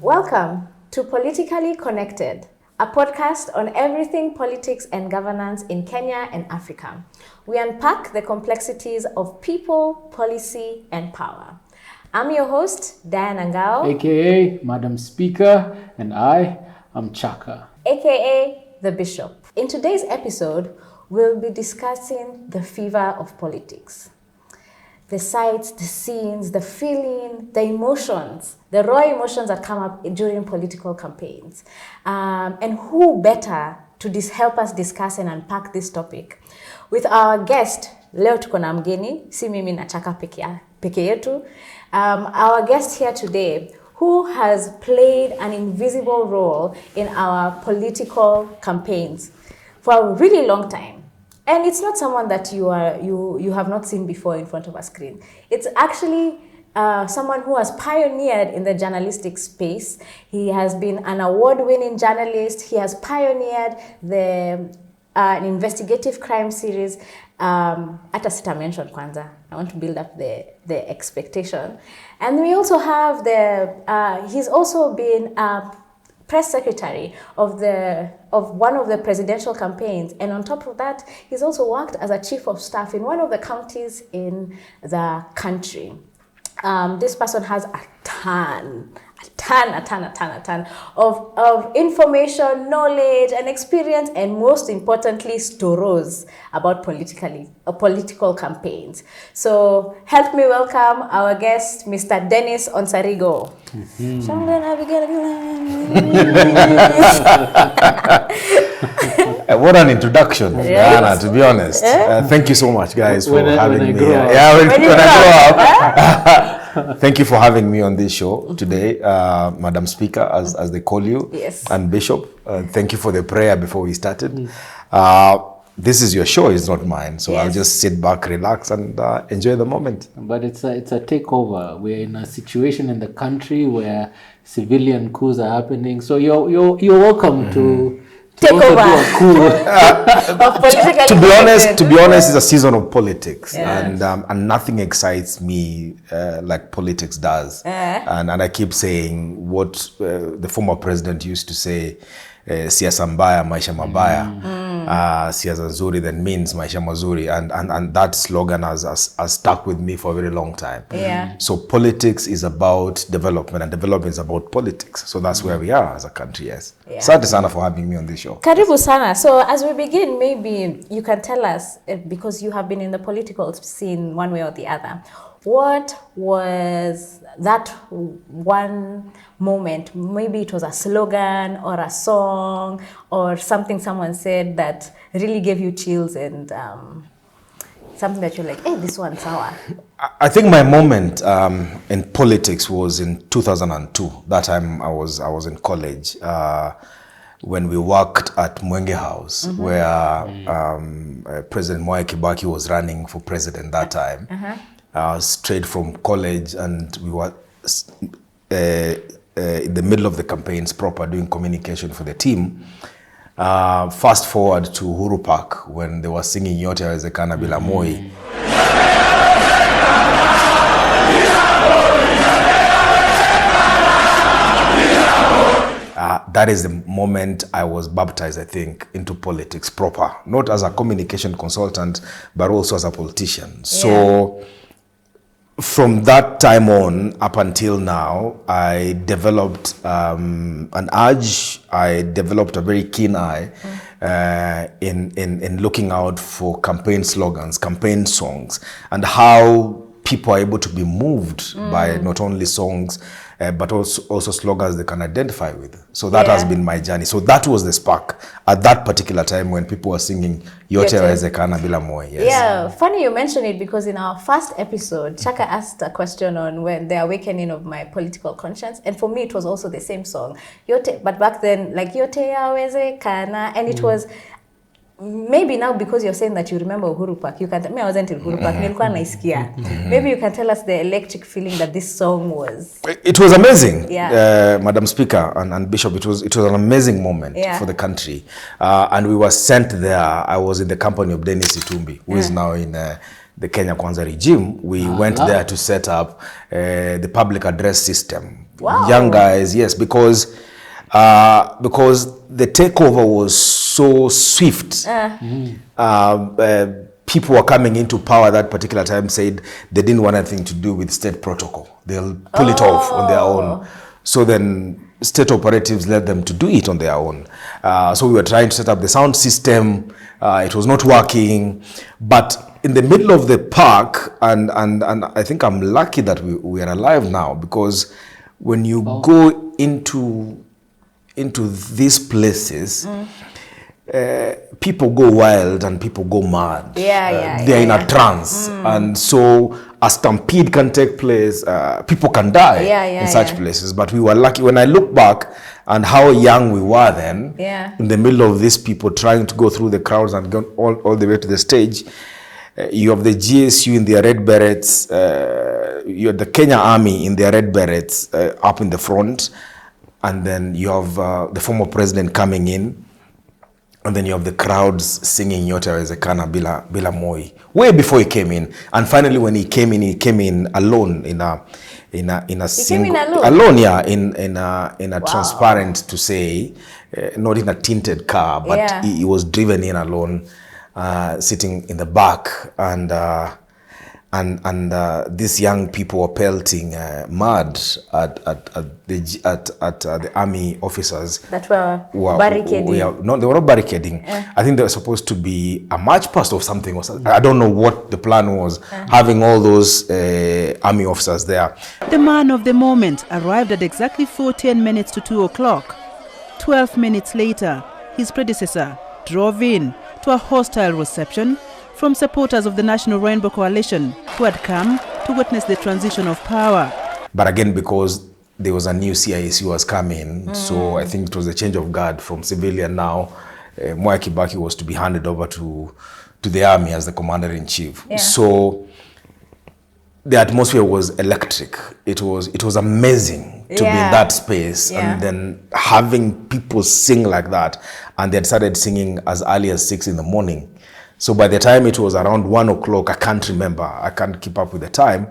Welcome to Politically Connected, a podcast on everything politics and governance in Kenya and Africa. We unpack the complexities of people, policy, and power. I'm your host, Diana Ngao, aka Madam Speaker, and I am Chaka, aka the Bishop. In today's episode, we'll be discussing the fever of politics. The sights, the scenes, the feeling, the emotions, the raw emotions that come up during political campaigns. And who better to help us discuss and unpack this topic? With our guest, leo tuko na mgeni, si mimi na Chaka peke yetu. Our guest here today, who has played an invisible role in our political campaigns for a really long time. And it's not someone that you have not seen before in front of a screen. It's actually someone who has pioneered in the journalistic space. He has been an award-winning journalist. He has pioneered an investigative crime series. Hata sita mention kwanza. I want to build up the expectation. And we also have he's also been press secretary of one of the presidential campaigns, and on top of that, he's also worked as a chief of staff in one of the counties in the country. This person has a ton of information, knowledge, and experience, and most importantly, stories about political campaigns. So help me welcome our guest, Mr. Dennis Onsarigo. What an introduction, Diana, to be honest. Thank you so much, guys, for having me here. When I grow up. Thank you for having me on this show today, Madam Speaker, as they call you, yes, and Bishop. Thank you for the prayer before we started. This is your show, it's not mine, so yes, I'll just sit back, relax, and enjoy the moment. But it's a takeover. We're in a situation in the country where civilian coups are happening, so you're welcome to take over. To be honest, it's a season of politics, yes, and nothing excites me like politics does. And I keep saying what the former president used to say: siasa mbaya, maisha mabaya. Siasa nzuri then means maisha mazuri, and that slogan has stuck with me for a very long time. So politics is about development, and development is about politics. So that's where we are as a country. Yes. Asante sana for having me on this show. Karibu sana. So as we begin, maybe you can tell us, because you have been in the political scene one way or the other, what was that one moment? Maybe it was a slogan or a song or something someone said that really gave you chills, and something that you're like, hey, this one's sour. I think my moment in politics was in 2002. That time I was in college when we worked at Mwenge House, where President Mwai Kibaki was running for president that time. Straight from college, and we were in the middle of the campaigns proper, doing communication for the team. Fast forward to Uhuru Park when they were singing Yote Yawezekana Bila Moi. That is the moment I was baptized, I think, into politics proper, not as a communication consultant, but also as a politician. So from that time on up until now, I developed an urge. I developed a very keen eye in looking out for campaign slogans, campaign songs, and how people are able to be moved by not only songs, but also slogans they can identify with. So that has been my journey. So that was the spark at that particular time when people were singing Yote Yawezekana Bila Moi. Yes. Yeah, funny you mention it, because in our first episode, Chaka asked a question on when the awakening of my political conscience, and for me it was also the same song, Yote, but back then like Yote Yawezekana, and it was. Maybe now, because you're saying that you remember Uhuru Park, you can tell me I wasn't in Uhuru Park. Maybe you can tell us the electric feeling that this song was. It was amazing, Madam Speaker and Bishop. It was an amazing moment for the country, and we were sent there. I was in the company of Dennis Itumbi, who is now in the Kenya Kwanza regime, we went there to set up the public address system. Wow. Young guys, yes, because the takeover was so swift. People were coming into power that particular time, said they didn't want anything to do with state protocol. They'll pull it off on their own. So then state operatives led them to do it on their own. So we were trying to set up the sound system. It was not working. But in the middle of the park, and I think I'm lucky that we are alive now, because when you go into these places, people go wild and people go mad. They're in a trance. And so a stampede can take place. People can die in such places. But we were lucky. When I look back and how young we were then, in the middle of these people trying to go through the crowds and go all the way to the stage, you have the GSU in their red berets, you have the Kenya Army in their red berets up in the front, and then you have the former president coming in, and then you have the crowds singing Yote Yawezekana bila Moi, way before he came in. And finally, when he came in alone in a single, alone, in a transparent, to say, not in a tinted car, but he was driven in alone, sitting in the back, and these young people were pelting mud at the army officers that were barricading. No, they were not barricading. I think they were supposed to be a march past or something. I don't know what the plan was, having all those army officers there. The man of the moment arrived at exactly 4:10 minutes to 2 o'clock. 12 minutes later, his predecessor drove in to a hostile reception from supporters of the National Rainbow Coalition who had come to witness the transition of power. But again, because there was a new CIS who was coming, so I think it was a change of guard from civilian now. Mwai Kibaki was to be handed over to the army as the commander-in-chief. So the atmosphere was electric. It was amazing to be in that space, and then having people sing like that. And they had started singing as early as 6 in the morning. So by the time it was around 1 o'clock, I can't remember, I can't keep up with the time.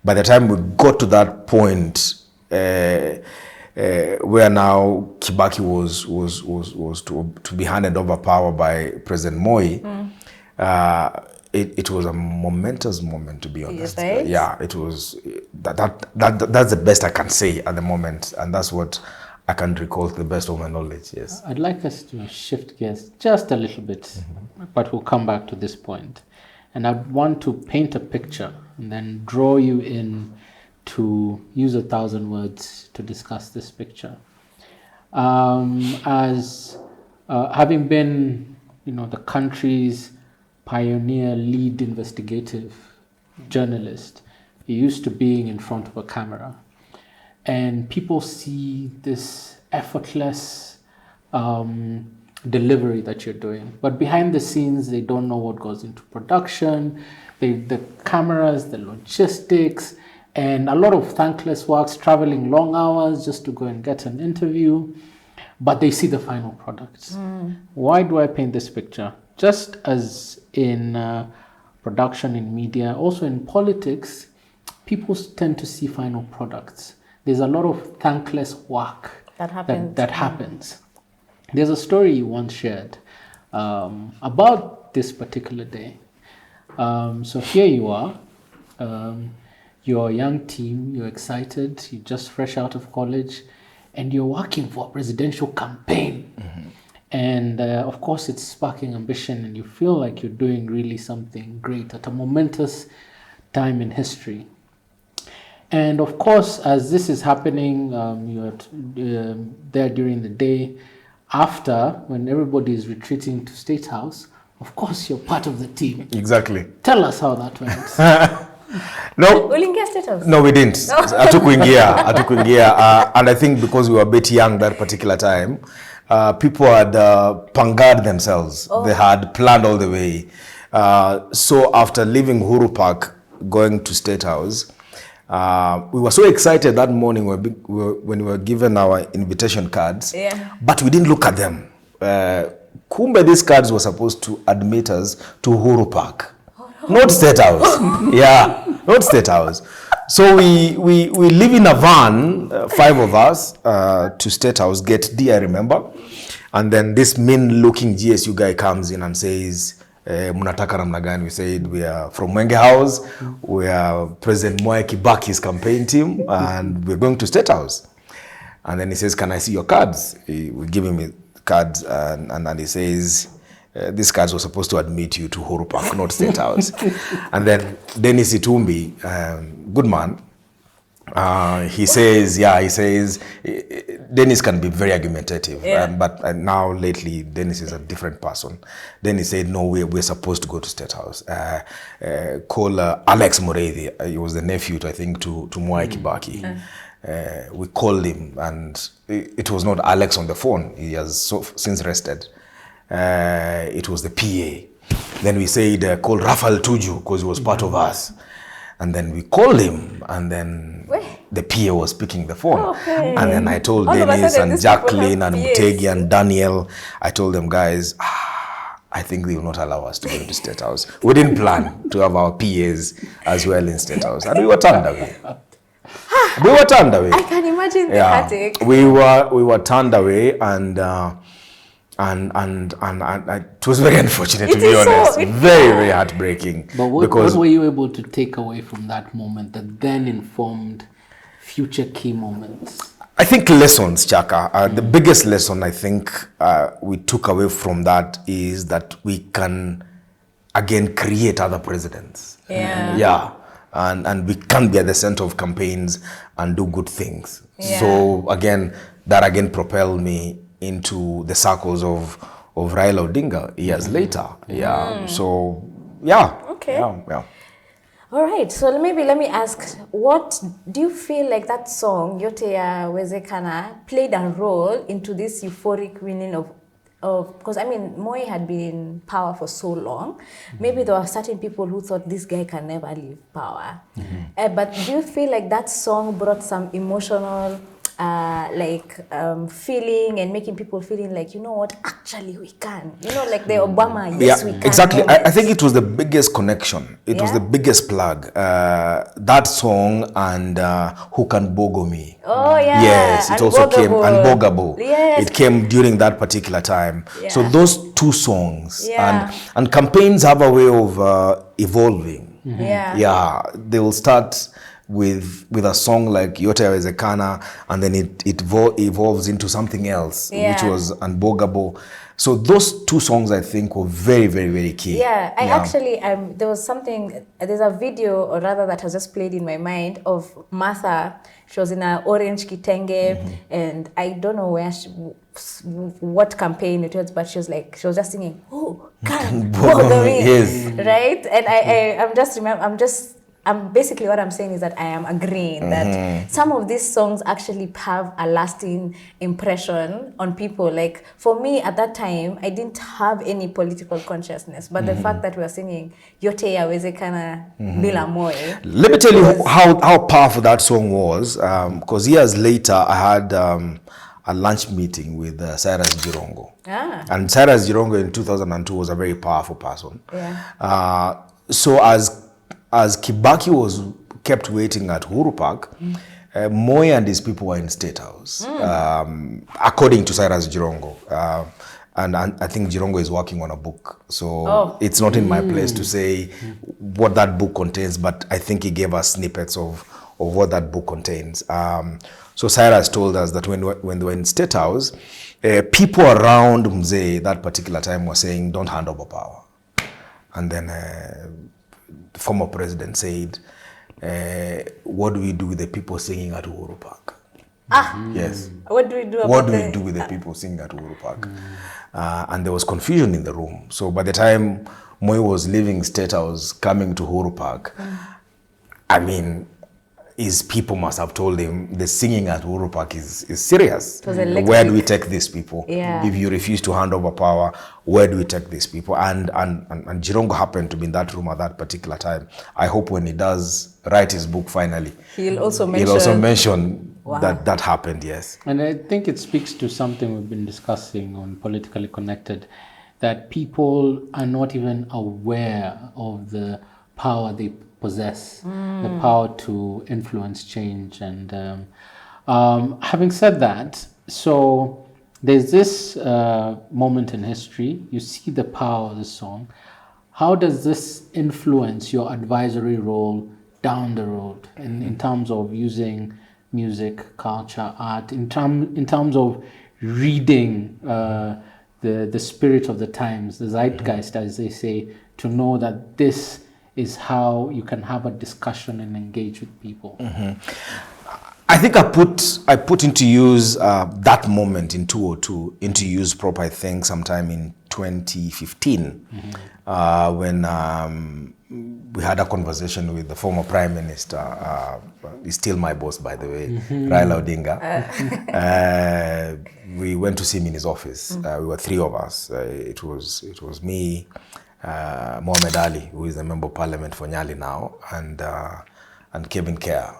By the time we got to that point where now Kibaki was to be handed over power by President Moi, it was a momentous moment, to be honest. Right? Yeah, it was. That's the best I can say at the moment, and that's what I can recall to the best of my knowledge, yes. I'd like us to shift gears just a little bit, but we'll come back to this point. And I want to paint a picture and then draw you in to use 1,000 words to discuss this picture. As having been, the country's pioneer lead investigative journalist, you're used to being in front of a camera. And people see this effortless delivery that you're doing. But behind the scenes, they don't know what goes into production, the cameras, the logistics, and a lot of thankless works, traveling long hours just to go and get an interview. But they see the final products. Why do I paint this picture? Just as in production, in media, also in politics, people tend to see final products. There's a lot of thankless work that happens. There's a story you once shared about this particular day. So here you are, you're a young team, you're excited, you're just fresh out of college, and you're working for a presidential campaign. And of course, it's sparking ambition, and you feel like you're doing really something great at a momentous time in history. And of course, as this is happening, you're there during the day. After, when everybody is retreating to State House, of course, you're part of the team. Exactly. Tell us how that went. No. State House? No, we didn't. Hatukuingia. And I think because we were a bit young that particular time, people had pangad themselves. They had planned all the way. So after leaving Uhuru Park, going to State House, we were so excited that morning when we were given our invitation cards, but we didn't look at them. Kumbe, these cards were supposed to admit us to Uhuru Park. not State House. Yeah, not State House. So we live in a van, 5 of us, to State House, get D, I remember. And then this mean-looking GSU guy comes in and says, Munataka namna gani? We said, we are from Mwenge House, we are President Mwai Kibaki's campaign team, and we're going to State House. And then he says, can I see your cards? We give him cards, and he says, these cards were supposed to admit you to Uhuru Park, not State House. And then Dennis Itumbi, good man, he says, Dennis can be very argumentative, but now lately Dennis is a different person. Then he said, no, we're supposed to go to State House. Call Alex Mureithi. He was the nephew, I think, to Mwai Kibaki. We called him, and it was not Alex on the phone. He has since rested. It was the PA. Then we said, call Rafael Tuju, because he was part of us. And then we called him, and then the PA was picking the phone. Okay. And then I told Dennis and Jacqueline and Mutegi and Daniel, I told them, guys, I think they will not allow us to go to State House. We didn't plan to have our PAs as well in State House. And we were turned away. I can imagine the heartache. We were turned away, and it was very unfortunate, to be honest. Very, very heartbreaking. But what were you able to take away from that moment that then informed future key moments? I think lessons, Chaka. The biggest lesson I think we took away from that is that we can, again, create other presidents. Yeah. And we can be at the center of campaigns and do good things. Yeah. So, again, that propelled me into the circles of Raila Odinga years later. Yeah. So, yeah. Okay. Yeah. All right. So maybe let me ask, what do you feel like that song, Yote Ya Wezekana, played a role into this euphoric winning of because I mean, Moi had been in power for so long. Maybe there were certain people who thought this guy can never leave power. But do you feel like that song brought some emotional feeling and making people feeling like, you know what, actually we can. You know, like the Obama, yes, we can. Exactly. I think it was the biggest connection. It was the biggest plug. That song and Who Can Bogo Me. Oh, yeah. Yes, it also came, Unbogable. Yes. It came during that particular time. Yeah. So those two songs. And campaigns have a way of evolving. Yeah, they will start with a song like Yote Ya Wezekana, and then it evolves into something else, which was Unbogable. So those two songs, I think, were very, very, very key. Yeah, I actually, there's a video, or rather, that has just played in my mind of Martha. She was in an orange kitenge, and I don't know what campaign it was, but she was just singing, "Oh, can bother me," right? And basically what I'm saying is that I am agreeing that some of these songs actually have a lasting impression on people. Like for me at that time, I didn't have any political consciousness, but the fact that we were singing Yote Ya Wezekana Bila Moi. Let me tell you how powerful that song was, because years later I had a lunch meeting with Cyrus Jirongo. And Cyrus Jirongo in 2002 was a very powerful person. So as Kibaki was kept waiting at Uhuru Park, Moi and his people were in State House, according to Cyrus Jirongo. And I think Jirongo is working on a book. So it's not in my place to say what that book contains, but I think he gave us snippets of what that book contains. So Cyrus told us that when they were in State House, people around Mzee that particular time were saying, don't hand over power. And then the former president said, what do we do with the people singing at Uhuru Park? Yes. What do we do with the people singing at Uhuru Park? And there was confusion in the room. So by the time Moi was leaving State House, coming to Uhuru Park, I mean, his people must have told him the singing at Uhuru Park is serious. Where do we take these people? If you refuse to hand over power, where do we take these people? And Jirongo happened to be in that room at that particular time. I hope when he does write his book finally, he'll also mention that happened, yes. And I think it speaks to something we've been discussing on Politically Connected, that people are not even aware of the power they possess, the power to influence change. And having said that, so there's this moment in history, you see the power of the song. How does this influence your advisory role down the road in terms of using music, culture, art, in terms of reading the spirit of the times, the zeitgeist, as they say, to know that this is how you can have a discussion and engage with people? I think I put into use that moment in 2002 into use proper, I think, sometime in 2015, when we had a conversation with the former Prime Minister. He's still my boss, by the way, Raila Odinga. We went to see him in his office. We were three of us. It was me, Mohamed Ali, who is a member of parliament for Nyali now, and Kevin Kerr.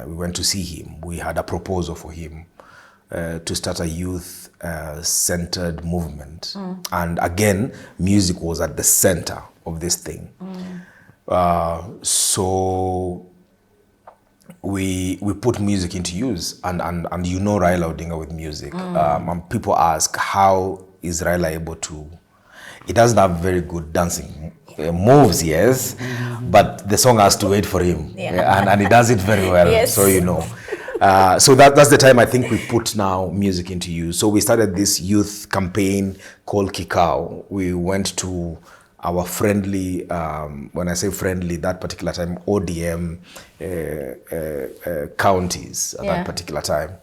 We went to see him. We had a proposal for him to start a youth-centered movement. And again, music was at the center of this thing. So we put music into use, and you know Raila Odinga with music. And people ask, how is Raila able to? He doesn't have very good dancing moves, yes, but the song has to wait for him, and he does it very well. Yes. So you know. So that's the time I think we put now music into use. So we started this youth campaign called Kikao. We went to our friendly, when I say friendly, that particular time, ODM counties at that particular time.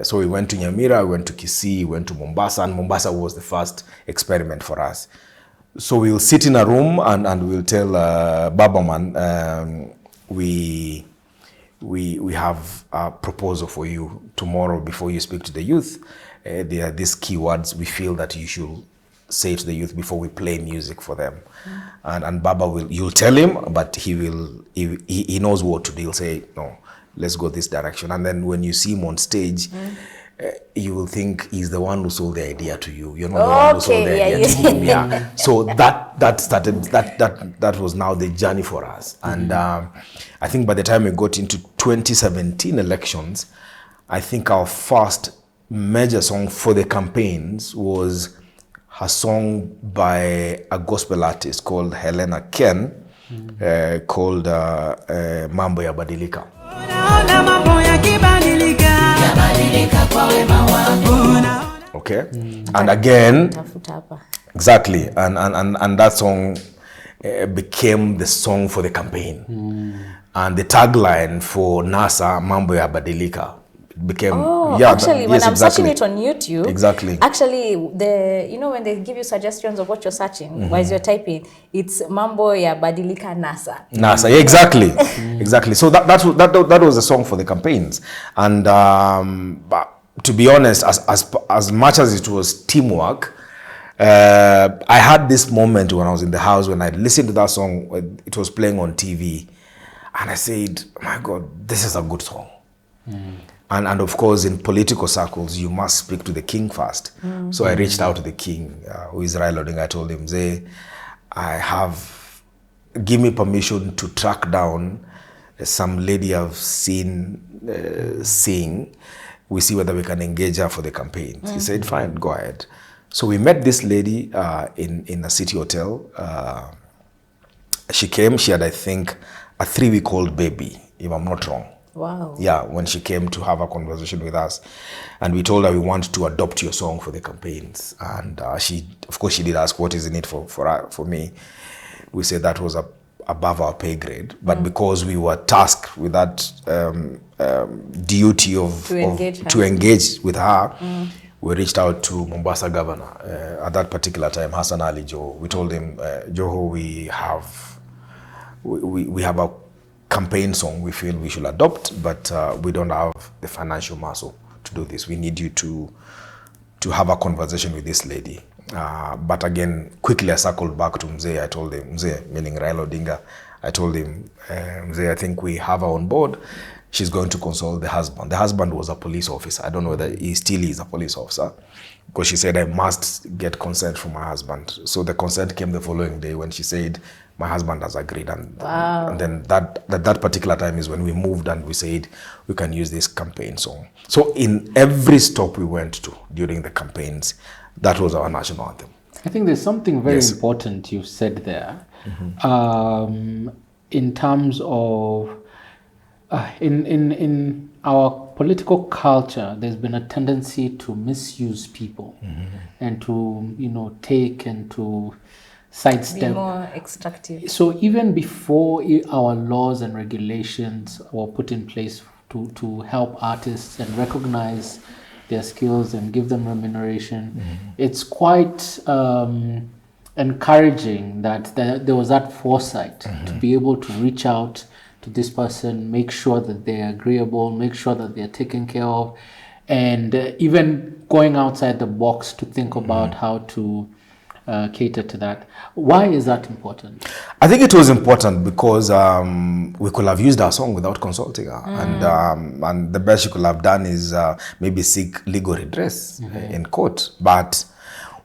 So we went to Nyamira, we went to Kisii, we went to Mombasa, and Mombasa was the first experiment for us. So we'll sit in a room and we'll tell Babaman, we have a proposal for you tomorrow before you speak to the youth. There are these keywords we feel that you should say to the youth before we play music for them. And Baba you'll tell him, but he knows what to do. He'll say, no, let's go this direction. And then when you see him on stage, you will think he's the one who sold the idea to you. You're not the one who sold the idea to him. Yeah. So that started, that was now the journey for us. And I think by the time we got into 2017 elections, I think our first major song for the campaigns was a song by a gospel artist called Helena Ken, called Mambo Ya Badilika. Okay, and again, exactly, and that song became the song for the campaign, and the tagline for NASA, Mambo Ya Badilika, became actually when I'm exactly. searching it on YouTube, actually when they give you suggestions of what you're searching while you're typing, it's Mambo Ya Badilika NASA, yeah, exactly. Exactly. So that was a song for the campaigns. And but to be honest, as much as it was teamwork, I had this moment when I was in the house when I listened to that song. It was playing on TV, and I said, my God, this is a good song. And of course, in political circles, you must speak to the king first. So I reached out to the king, who is Raila Odinga. I told him, give me permission to track down some lady I've seen sing. We see whether we can engage her for the campaigns. He said, fine, go ahead. So we met this lady in a city hotel. She came, she had, I think, a 3-week-old baby, if I'm not wrong. Wow. Yeah, when she came to have a conversation with us, and we told her we want to adopt your song for the campaigns, and she did ask what is in it for me. We said that was above our pay grade, but because we were tasked with that duty to engage with her, we reached out to Mombasa governor at that particular time, Hassan Ali Joho. We told him, Joho, we have a campaign song we feel we should adopt, but we don't have the financial muscle to do this. We need you to have a conversation with this lady. But again, quickly I circled back to Mzee. I told him, Mzee, meaning Raila Odinga, I told him, Mzee, I think we have her on board. She's going to consult the husband. The husband was a police officer. I don't know whether he still is a police officer, because she said, I must get consent from my husband. So the consent came the following day when she said, my husband has agreed. And, Wow. and then that particular time is when we moved and we said we can use this campaign song. So in every stop we went to during the campaigns, that was our national anthem. I think there's something very Yes. important you said there, in terms of in our political culture. There's been a tendency to misuse people and to take and to Be sidestep. more extractive. So even before our laws and regulations were put in place to help artists and recognize their skills and give them remuneration, it's quite encouraging that there was that foresight to be able to reach out to this person, make sure that they're agreeable, make sure that they're taken care of, and even going outside the box to think about how to cater to that. Why is that important? I think it was important because we could have used our song without consulting her, and the best she could have done is maybe seek legal redress in court. But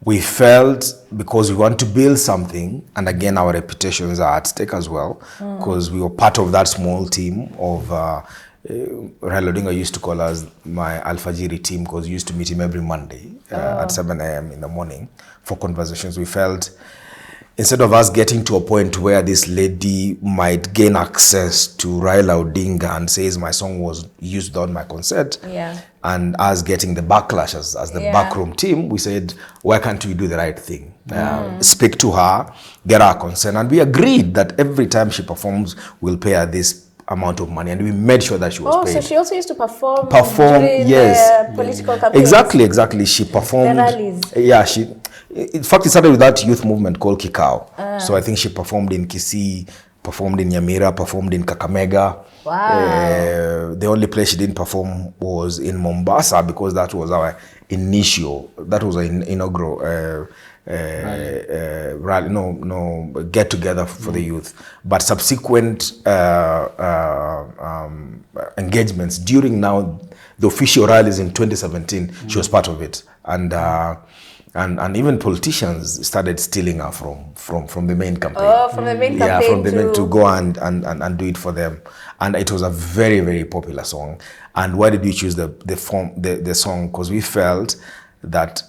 we felt, because we want to build something, and again our reputations are at stake as well, because we were part of that small team of Raila Odinga used to call us my Alfajiri team, because we used to meet him every Monday at 7 a.m. in the morning for conversations. We felt, instead of us getting to a point where this lady might gain access to Raila Odinga and says my song was used without my consent, and us getting the backlash as the backroom team, we said, why can't we do the right thing? Speak to her, get her consent. And we agreed that every time she performs, we'll pay her this amount of money, and we made sure that she was paid. So she also used to perform during yes. the political campaigns. Exactly. She performed. The rallies. Yeah, in fact, it started with that youth movement called Kikao. So I think she performed in Kisii, performed in Nyamira, performed in Kakamega. Wow. The only place she didn't perform was in Mombasa, because that was our inaugural rally, get together for the youth. But subsequent engagements during now the official rallies in 2017, she was part of it, and even politicians started stealing her from the main campaign. Oh, from the main campaign. Yeah, from the main, to go and do it for them. And it was a very, very popular song. And why did we choose the song? Because we felt that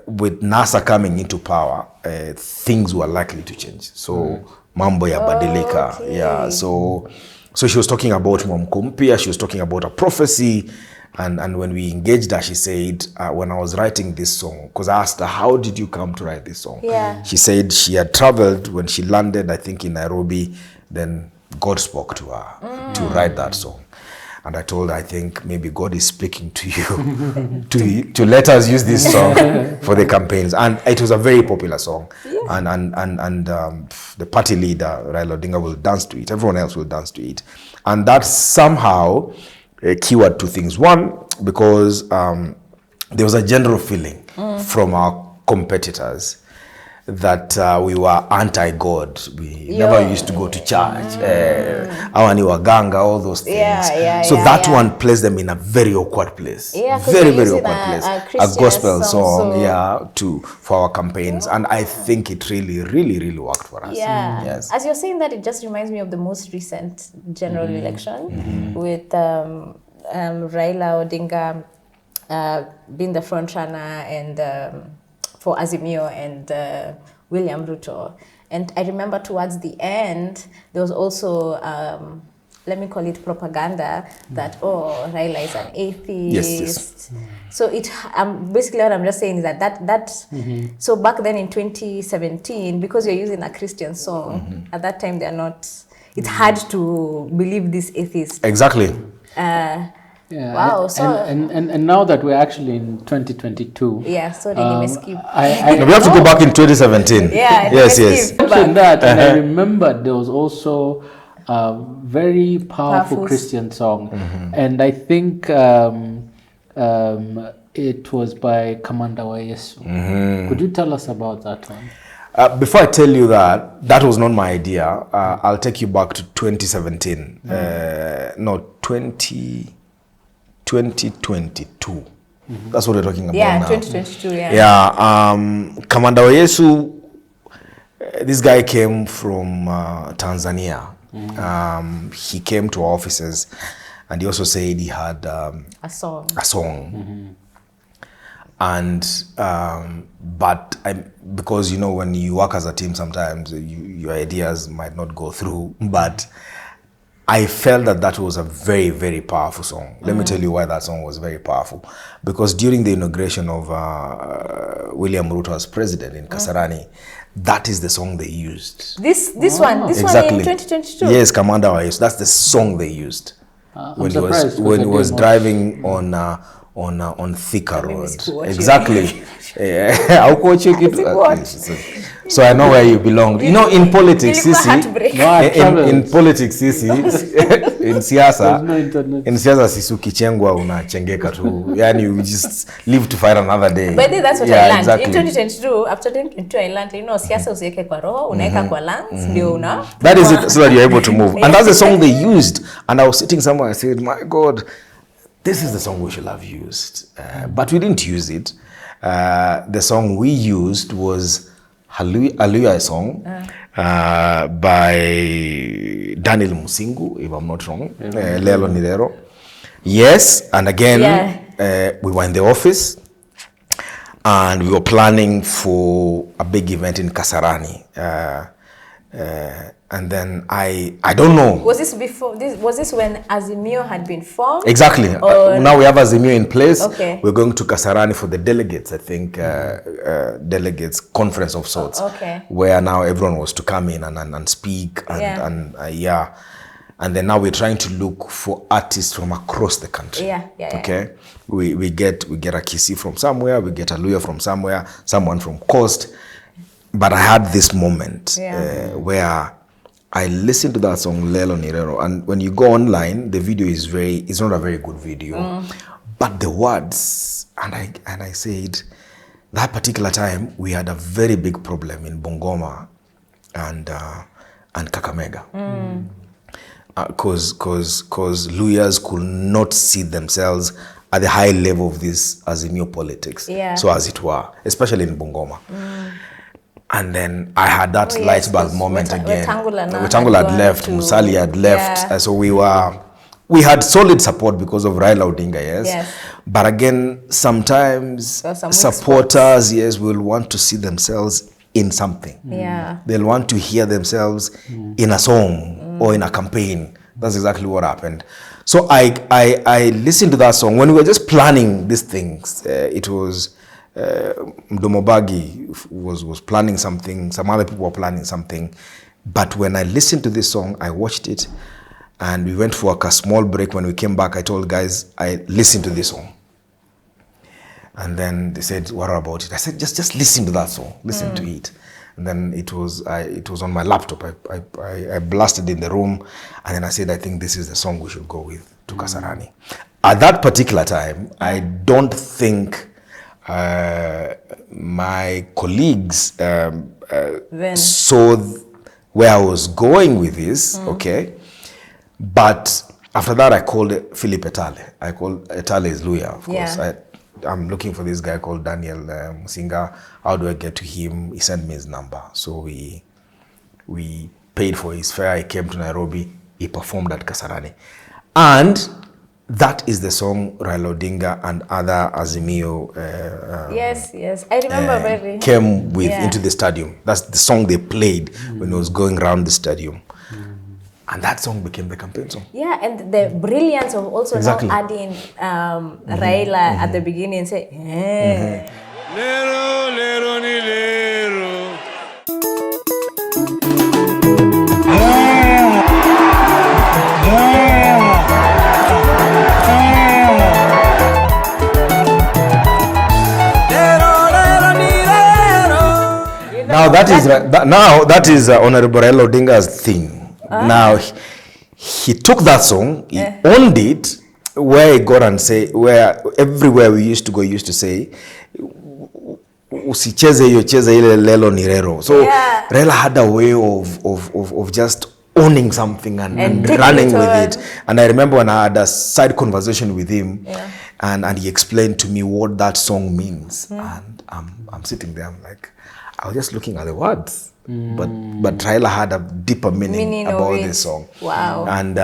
with NASA coming into power, things were likely to change. So mambo ya badilika. Okay. Yeah. So she was talking about Mwamkumpia, she was talking about a prophecy. And when we engaged her, she said, when I was writing this song, because I asked her, how did you come to write this song? Yeah. She said she had traveled. When she landed, I think in Nairobi, then God spoke to her to write that song. And I told her, I think maybe God is speaking to you to let us use this song for the campaigns. And it was a very popular song. Yeah. And the party leader, Raila Odinga, will dance to it. Everyone else will dance to it. And that somehow keyword two things. One, because there was a general feeling from our competitors that we were anti-God. We never used to go to church. Awani waganga, all those things. So that one placed them in a very awkward place. Very, very awkward place. A gospel song, for our campaigns. And I think it really, really, really worked for us. Yeah. Yes. As you're saying that, it just reminds me of the most recent general election with Raila Odinga being the front runner and for Azimio and William Ruto. And I remember towards the end, there was also, let me call it propaganda, that, Raila is an atheist. Yes. So basically what I'm just saying is that so back then in 2017, because you're using a Christian song, at that time they're not, it's hard to believe this atheist. Exactly. Wow. And now that we're actually in 2022. Yeah, so they need to skip. We have to go back in 2017. Yeah. Yes. And I remember there was also a very powerful Christian song. And I think it was by Kamanda wa Yesu. Could you tell us about that one? Before I tell you that was not my idea. I'll take you back to 2017. 2022. That's what we're talking about now. 2022, Kamanda wa Yesu this guy came from Tanzania. He came to our offices, and he also said he had a song. And but because you know, when you work as a team, sometimes your ideas might not go through. But I felt that was a very, very powerful song. Let me tell you why that song was very powerful. Because during the inauguration of William Ruto as president in Kasarani, that is the song they used. This one in 2022. Yes, Commander Waisu. That's the song they used when he was driving on Thika Road. Exactly. So I know where you belong. You know, in politics, in politics, in siasa sisi ukichengwa unachengeka tu. Yani you just live to fight another day. But that's what I learned. Exactly. In 2022, after 2022, I learned, you know, siasa usiweke kwa roho, unaweka kwa lungs, ndio una. That is it, so that you're able to move. And that's the song they used. And I was sitting somewhere, I said, my God, this is the song we should have used. But we didn't use it. The song we used was Hallelujah song by Daniel Musingu, if I'm not wrong. Lelo Nilero. Yes, and again, we were in the office and we were planning for a big event in Kasarani. And then I don't know. Was this before this? Was this when Azimio had been formed? Exactly. Now we have Azimio in place. Okay. We're going to Kasarani for the delegates. I think delegates conference of sorts. Okay. Where now everyone was to come in and speak and then now we're trying to look for artists from across the country. Okay. We get a Kisi from somewhere. We get a Luya from somewhere. Someone from Coast. But I had this moment where I listened to that song Lelo Nirero, and when you go online, the video is it's not a very good video, but the words, and I said, that particular time we had a very big problem in Bungoma and Kakamega, because Luyas could not see themselves at the high level of this Azimio politics, so as it were, especially in Bungoma. And then I had that light bulb moment again. Wetangula had left, Musali had left. So we had solid support because of Raila Odinga, yes. But again, sometimes supporters, will want to see themselves in something. They'll want to hear themselves in a song or in a campaign. That's exactly what happened. So I listened to that song. When we were just planning these things, it was... Mdomobagi was planning something, some other people were planning something. But when I listened to this song, I watched it and we went for a small break. When we came back, I told guys, I listened to this song. And then they said, what about it? I said, just listen to that song, listen to it. And then it was on my laptop. I blasted in the room and then I said, I think this is the song we should go with to Kasarani. At that particular time, I don't think my colleagues saw where I was going with this, okay? But after that, I called Philip Etale. I called Etale is Luya, of course. I'm looking for this guy called Daniel Musinga. How do I get to him? He sent me his number. So we paid for his fare. He came to Nairobi. He performed at Kasarani. And that is the song Raila Odinga and other Azimio yes, I remember very came with into the stadium. That's the song they played when it was going around the stadium. And that song became the campaign song. Yeah, and the brilliance of also now adding Raila at the beginning and say, Lero, lero, ni lero. Now that is Honorable Raila Odinga's thing. Now he took that song, he owned it. Where he got and say, where everywhere we used to go, he used to say, "Usicheze hiyo, cheza ile lelo ni rero." So Raila had a way of just owning something and running with it. And I remember when I had a side conversation with him, and he explained to me what that song means. And I'm sitting there, I'm like, I was just looking at the words. but Raila had a deeper meaning about this song. Wow. And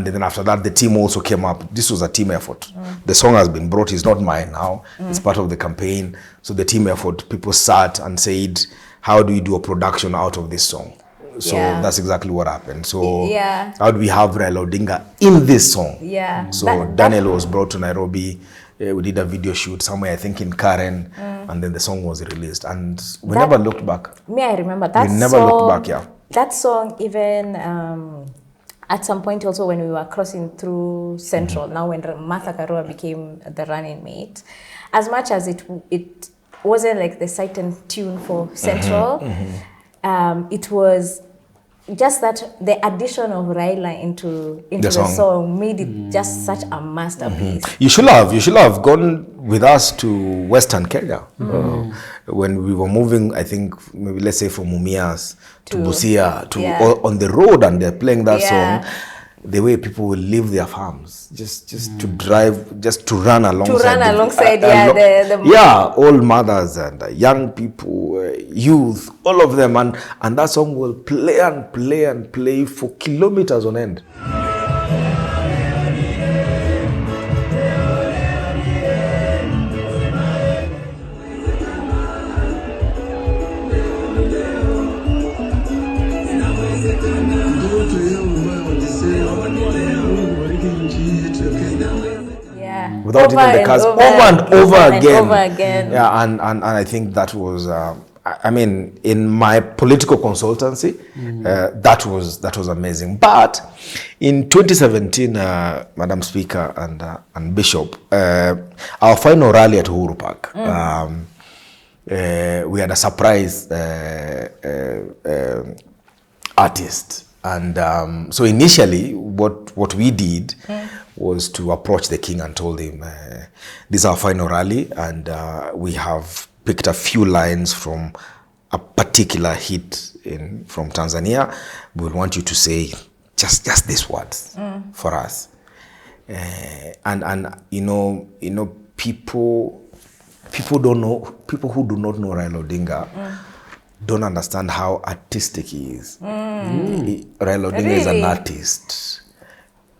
then after that, the team also came up. This was a team effort. The song has been brought. It's not mine now. It's part of the campaign. So the team effort, people sat and said, how do we do a production out of this song? So that's exactly what happened. So how do we have Raila Odinga in this song? Yeah. So Daniel was brought to Nairobi. We did a video shoot somewhere, I think in Karen, and then the song was released. And we never looked back. I remember that We never looked back, yeah. That song, even at some point also when we were crossing through Central, now when Martha Karua became the running mate, as much as it wasn't like the sight and tune for Central, it was just that the addition of Raila into the song made it just such a masterpiece. You should have gone with us to Western Kenya when we were moving. I think maybe let's say from Mumias to Busia to on the road, and they're playing that song. The way people will leave their farms just to drive, just to run alongside. Old mothers and young people, youth, all of them, and that song will play and play and play for kilometers on end. Without even the cast, over and over again. Yeah, and I think that was, I mean, in my political consultancy, that was amazing. But in 2017, Madam Speaker and Bishop, our final rally at Uhuru Park, we had a surprise artist, and so initially, what we did was to approach the king and told him, this is our final rally, and we have picked a few lines from a particular hit from Tanzania. We want you to say just these words for us. And you know, people don't know, people who do not know Raila Odinga don't understand how artistic he is. Raila Odinga is an artist.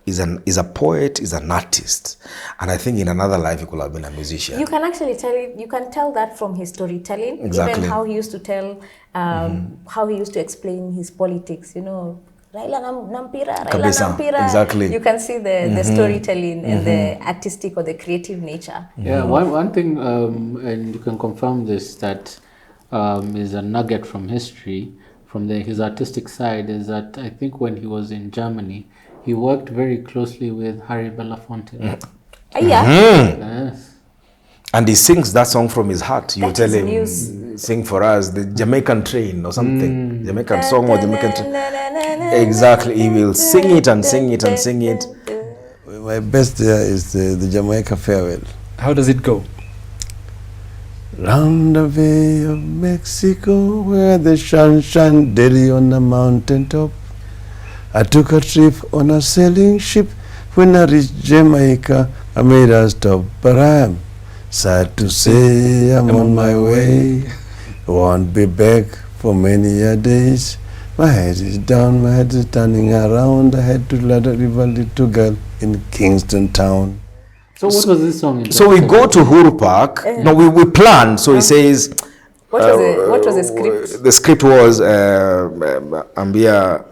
Is a poet, is an artist, and I think in another life he could have been a musician. You can actually tell it. You can tell that from his storytelling, even how he used to tell, how he used to explain his politics. You know, Raila Nampira. Exactly. You can see the storytelling and the artistic or the creative nature. Yeah, one thing, and you can confirm this, that is a nugget from history, from his artistic side, is that I think when he was in Germany, he worked very closely with Harry Belafonte. Yes. And he sings that song from his heart. You tell him, sing for us the Jamaican Train or something. Jamaican song or Jamaican Train. Exactly. He will sing it and sing it and sing it. My best there is the Jamaica Farewell. How does it go? Round the Bay of Mexico, where the sun shines daily on the mountain top, I took a trip on a sailing ship. When I reached Jamaica, I made a stop, but I am sad to say I'm on my way. I won't be back for many a days. My head is down, my head is turning around. I had to let a little girl in Kingston town. So what was this song? So we go to Uhuru Park. No, we plan. So he says, what was the script? The script was ambia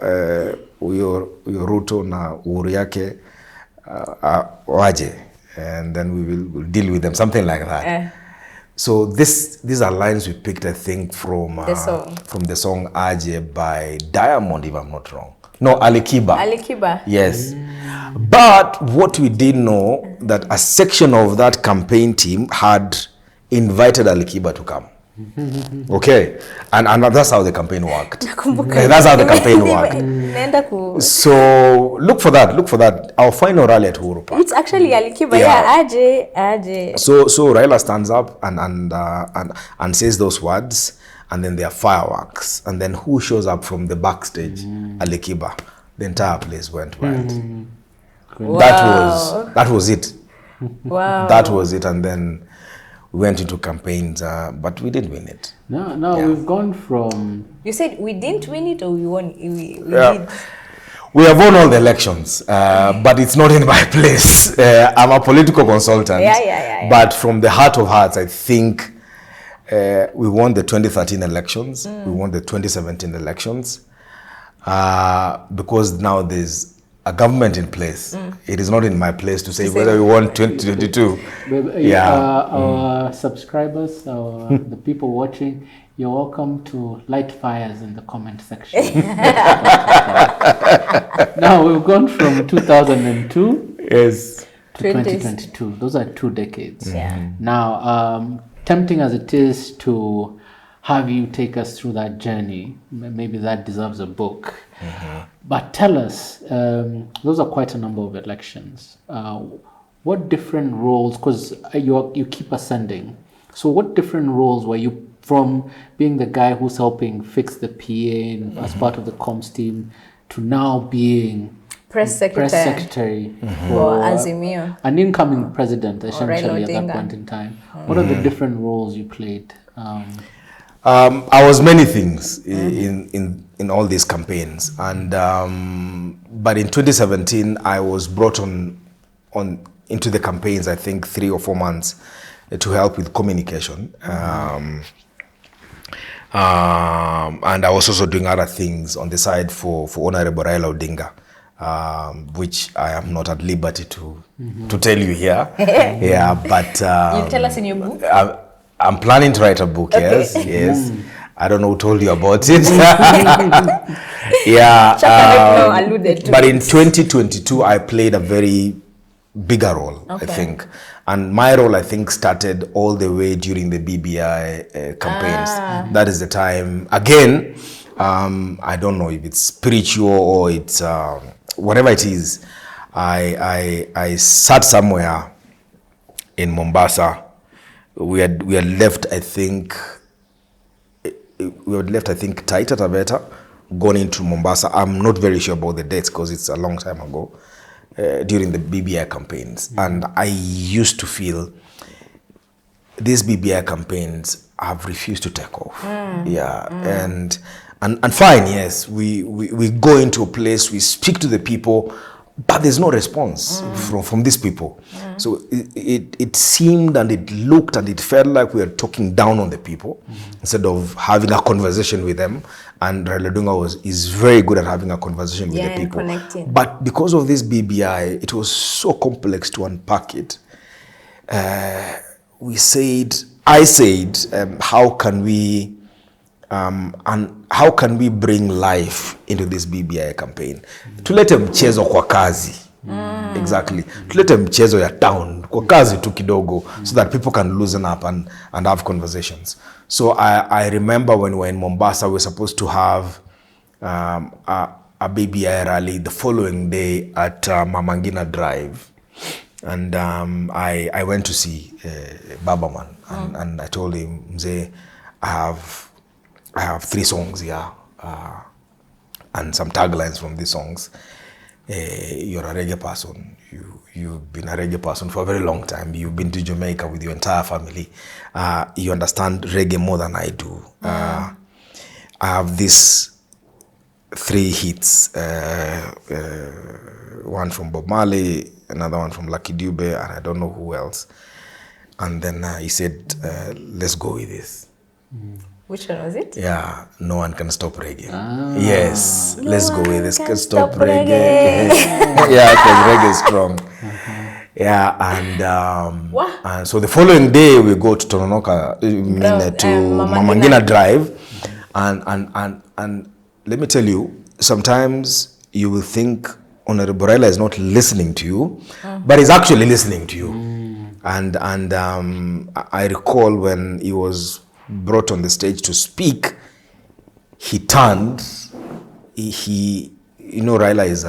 uyo Ruto na Uhuru yake waje, and then we will deal with them, something like that. So these are lines we picked, I think, from the song Aje by Diamond, if I'm not wrong. No, Alikiba. Yes. But what we didn't know, that a section of that campaign team had invited Alikiba to come. Okay, and that's how the campaign worked. That's how the campaign worked. So look for that. Our final rally at Uhuru Park. It's actually Alikiba. Aje. So Raila stands up and says those words, and then there are fireworks, and then who shows up from the backstage? Alikiba. The entire place went wild. Wow. That was it. Wow. That was it, and then we went into campaigns, but we didn't win it. No, Yeah. we've gone from... You said we didn't win it or we won? We did. We have won all the elections, but it's not in my place. I'm a political consultant. Yeah. But from the heart of hearts, I think we won the 2013 elections. We won the 2017 elections. Because now there's a government in place. It is not in my place to say whether we won 2022. Our subscribers, the people watching, you're welcome to light fires in the comment section. Now we've gone from 2002 Yes. to 2022. Those are 2 decades. Yeah. Now, tempting as it is to have you take us through that journey, maybe that deserves a book. But tell us, those are quite a number of elections. What different roles, because you keep ascending, so what different roles were you, from being the guy who's helping fix the PA as part of the comms team to now being Press secretary for Azimio. an incoming president, essentially, Raila at that Odinga. point in time? What are the different roles you played? I was many things in all these campaigns, and but in 2017 I was brought on into the campaigns. I think 3 or 4 months to help with communication, and I was also doing other things on the side for Honorable Raila Odinga, which I am not at liberty to tell you here. Yeah, but You tell us in your book. I'm planning to write a book. Okay. Yes. I don't know who told you about it. Yeah. Chaka alluded to but it. in 2022, I played a very bigger role, I think. And my role, I think, started all the way during the BBI campaigns. That is the time. Again, I don't know if it's spiritual or it's whatever it is. I sat somewhere in Mombasa. We had left, I think, Taita Taveta, gone into Mombasa. I'm not very sure about the dates because it's a long time ago, during the BBI campaigns. And I used to feel these BBI campaigns have refused to take off. And fine, yes, we go into a place, we speak to the people, but there's no response from these people. So it seemed and it looked and it felt like we were talking down on the people instead of having a conversation with them. And Raila Odinga is very good at having a conversation with the people. Connecting. But because of this BBI, it was so complex to unpack it. I said, how can we bring life into this BBI campaign? Tulete mchezo kwa kazi. Exactly. Tulete mchezo ya town kwa kazi tu kidogo, so that people can loosen up and have conversations. So I remember when we were in Mombasa, we were supposed to have a BBI rally the following day at Mama Ngina Drive. And I went to see Babaman, and I told him, Mzee, I have 3 songs here, and some taglines from these songs. You're a reggae person. You've been a reggae person for a very long time. You've been to Jamaica with your entire family. You understand reggae more than I do. I have these 3 hits. One from Bob Marley, another one from Lucky Dube, and I don't know who else. And then he said, let's go with this. Which one was it? Yeah, No One Can Stop Reggae. Yes, let's go with this. Can stop reggae. Yeah, because reggae is strong. Yeah, and so the following day we go to Tononoka, to Mama Ngina Drive, and let me tell you, sometimes you will think Honorable Raila is not listening to you, but he's actually listening to you. And I recall when he was brought on the stage to speak, he turned. Raila is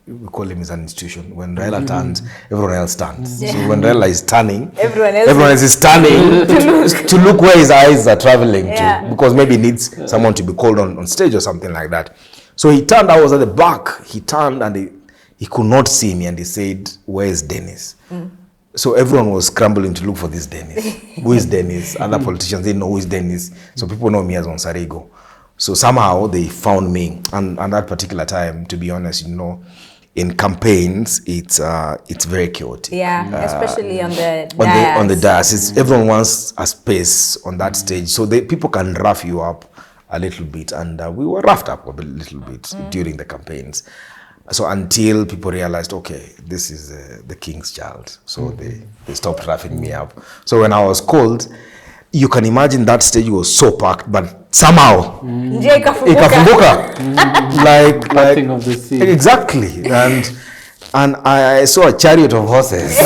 we call him as an institution. When Raila turns, everyone else turns. So when Raila is turning, everyone else is turning to look where his eyes are traveling to, because maybe he needs someone to be called on stage or something like that. So he turned. I was at the back. He turned and he could not see me, and he said, "Where is Dennis?" So everyone was scrambling to look for this Dennis. Who is Dennis? Other politicians didn't know who is Dennis. So people know me as Onsarigo. So somehow they found me. And at that particular time, to be honest, you know, in campaigns, it's very chaotic. Yeah, especially on the on the dais. Everyone wants a space on that stage, so people can rough you up a little bit, and we were roughed up a little bit during the campaigns. So until people realized, okay, this is the king's child, so they stopped roughing me up. So when I was called, you can imagine that stage was so packed, but somehow ikafunguka. like of the sea. Exactly. And I saw a chariot of horses.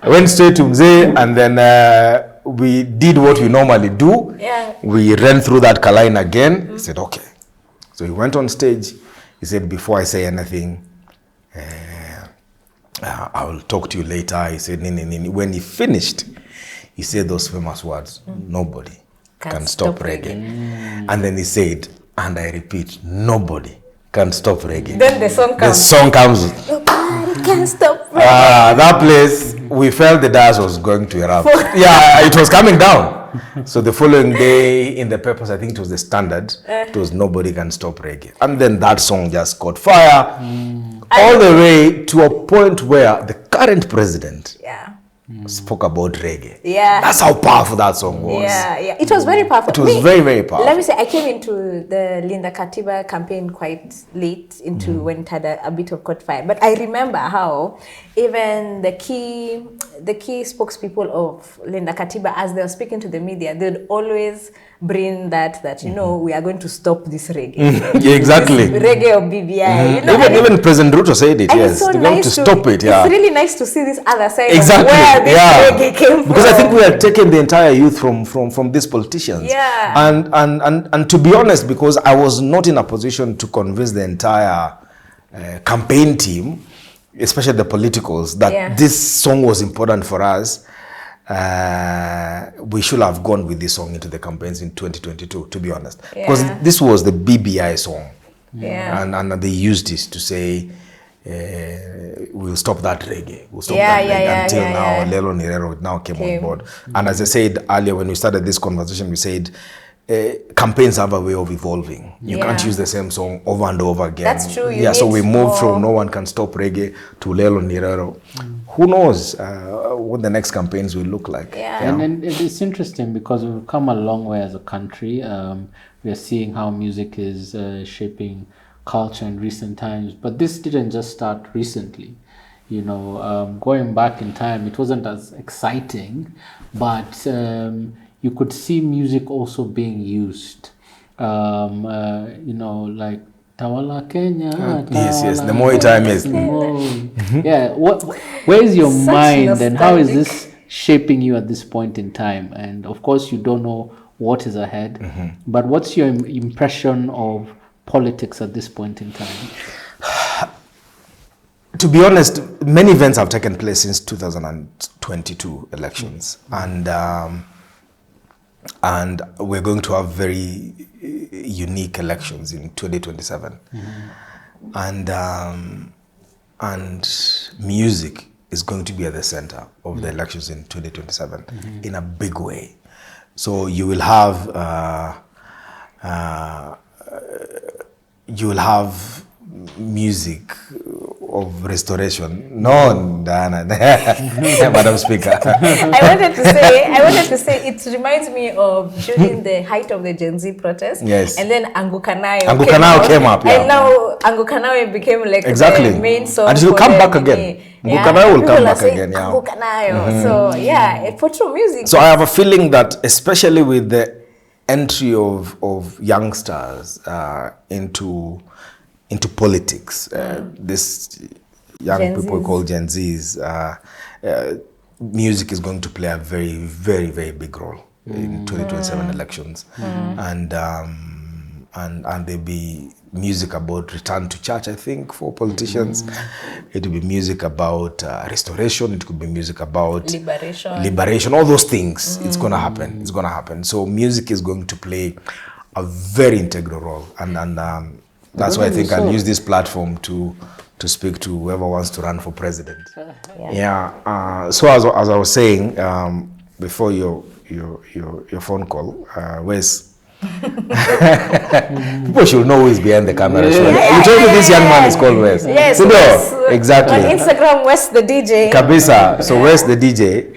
I went straight to Mzee, and then we did what we normally do. Yeah. We ran through that line again. He said, okay. So he went on stage. He said, before I say anything, I will talk to you later. He said, when he finished, he said those famous words, nobody can stop reggae. And then he said, and I repeat, nobody can stop reggae. Then the song comes. The song comes. Nobody can stop reggae. That place, we felt the dance was going to erupt. Yeah, it was coming down. So the following day in the papers, I think it was the Standard, it was nobody can stop reggae. And then that song just caught fire all the way to a point where the current president spoke about reggae. Yeah. That's how powerful that song was. Yeah. It was very powerful. It was very, very powerful. Let me say, I came into the Linda Katiba campaign quite late into when it had a bit of caught fire. But I remember how even the key spokespeople of Linda Katiba, as they were speaking to the media, they'd always bring that you know, we are going to stop this reggae. Yeah, exactly. This reggae of BBI. You know, even President Ruto said it, yes. So They're going to stop it, yeah. It's really nice to see this other side exactly. of where this reggae came from. Because I think we had taken the entire youth from these politicians. Yeah. And to be honest, because I was not in a position to convince the entire campaign team, especially the politicals, that this song was important for us. We should have gone with this song into the campaigns in 2022, to be honest. Because this was the BBI song. Yeah. And they used this to say, we'll stop that reggae. We'll stop that reggae. Until now, Lelo Nirero now came on board. And as I said earlier, when we started this conversation, we said, campaigns have a way of evolving. You can't use the same song over and over again. That's true. So we moved from No One Can Stop Reggae to Lelo Nirero. Who knows what the next campaigns will look like. And it's interesting because we've come a long way as a country. We are seeing how music is shaping culture in recent times. But this didn't just start recently. You know, going back in time, it wasn't as exciting, but you could see music also being used. You know, like Tawala Kenya. Yes. The more time is. Yeah. Where is your mind and how is this shaping you at this point in time? And of course, you don't know what is ahead. But what's your impression of politics at this point in time? To be honest, many events have taken place since 2022 elections, and we're going to have very unique elections in 2027, and music is going to be at the center of the elections in 2027 in a big way. So you will have music of restoration. No, Diana, Madam Speaker. I wanted to say it reminds me of during the height of the Gen Z protest. Yes. And then Angukanayo came up. And now Angukanayo became like the main song. And it will come back again. Angukanayo will come back again. Angukanayo. So for true music. So I have a feeling that especially with the entry of youngsters into politics, this young people called Gen Zs, music is going to play a very, very, very big role in 2027 elections, and there'll be music about return to church, I think, for politicians. It will be music about restoration. It could be music about liberation, all those things. It's going to happen. So music is going to play a very integral role, and that's why I think I'll use this platform to to speak to whoever wants to run for president. So as I was saying before your phone call, Wes. People should know who is behind the camera. So you told me this young man is called Wes. Yes, you know, Wes. exactly. On Instagram, Wes the DJ. Kabisa. So Wes the DJ.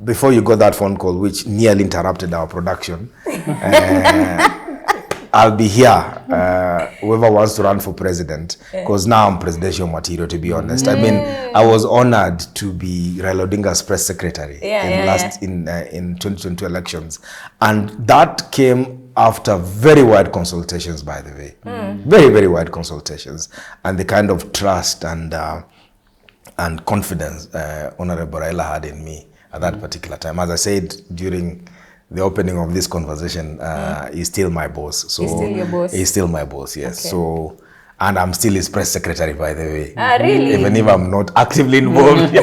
Before you got that phone call, which nearly interrupted our production, I'll be here. Whoever wants to run for president, because now I'm presidential material. To be honest, I mean, I was honored to be Raila Odinga's press secretary in 2022 elections, and that came after very wide consultations. By the way, very, very wide consultations, and the kind of trust and confidence Honorable Raila had in me at that particular time. As I said during the opening of this conversation, he's still my boss. So he's still your boss? He's still my boss, yes. Okay. So, and I'm still his press secretary, by the way. Really? Even if I'm not actively involved.